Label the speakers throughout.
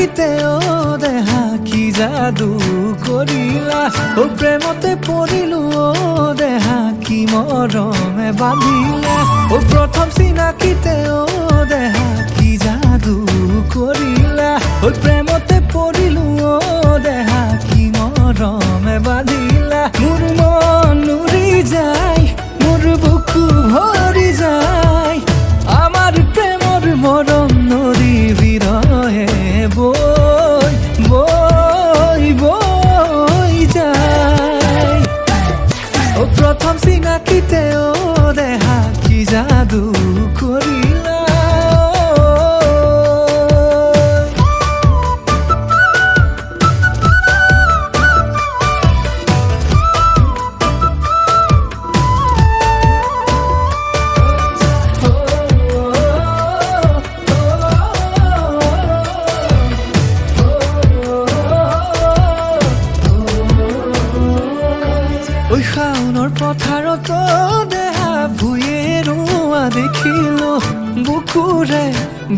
Speaker 1: চিনাকিতে ও দেহা কি জাদু করিলা ও প্রেমতে পড়িলু ও দেহা কি মরমে বাঁধিলা ও প্রথম চিনাকিতে ও দেহা কি জাদু করিলা ও প্রেমতে পড়িলু ও দেহা কি মরমে বাঁধিলা মোর মন উড়ি যায় মোর বুকু ভরি যায় আমার প্রেমর মরম নদী বিরহে বই বই বই যায় ও প্রথম চিনাকিতে ও দেহা কি জাদু করিলা ওই শাওনৰ পথাৰত দেহা ভুঁয়ে ৰোৱা দেখিলো বুকুৰে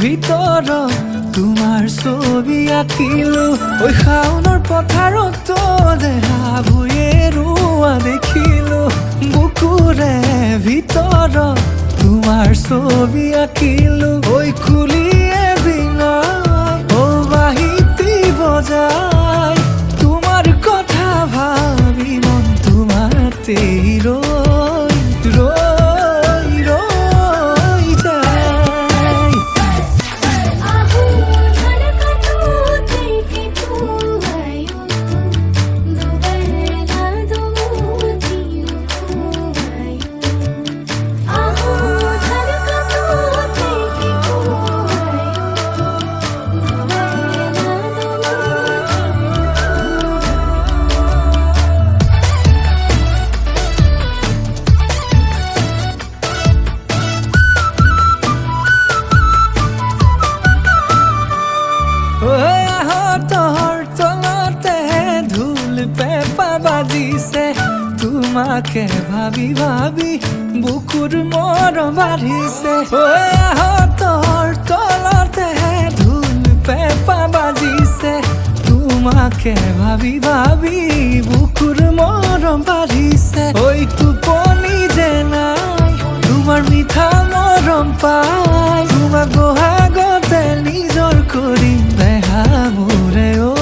Speaker 1: ভিতৰত তোমাৰ ছবি আঁকিলো ওই শাওনৰ পথাৰত দেহা ভুঁয়ে ৰোৱা দেখিলো বুকুৰে ভিতৰত তোমাৰ ছবি আঁকিলো ওই কুলিয়ে বিনাই ও বাহিতি বজাই তোমার কথা ভাবি মন তোমাতেই রই রই রই যায় তহৰ তলতে ঢোল পেঁপা বাজিছে তোমাকে ভাবি ভাবি বুকুৰ মৰম বাঢ়িছে তহৰ তলতে ঢোল পেঁপা বাজিছে তোমাকে ভাবি ভাবি বুকুৰ মৰম বাঢ়িছে ঐ টোপনি যে নাই তোমাৰ মিঠা মৰম পাই তোমাক বহাগতে নিজৰ কৰি দেহা মোৰে ও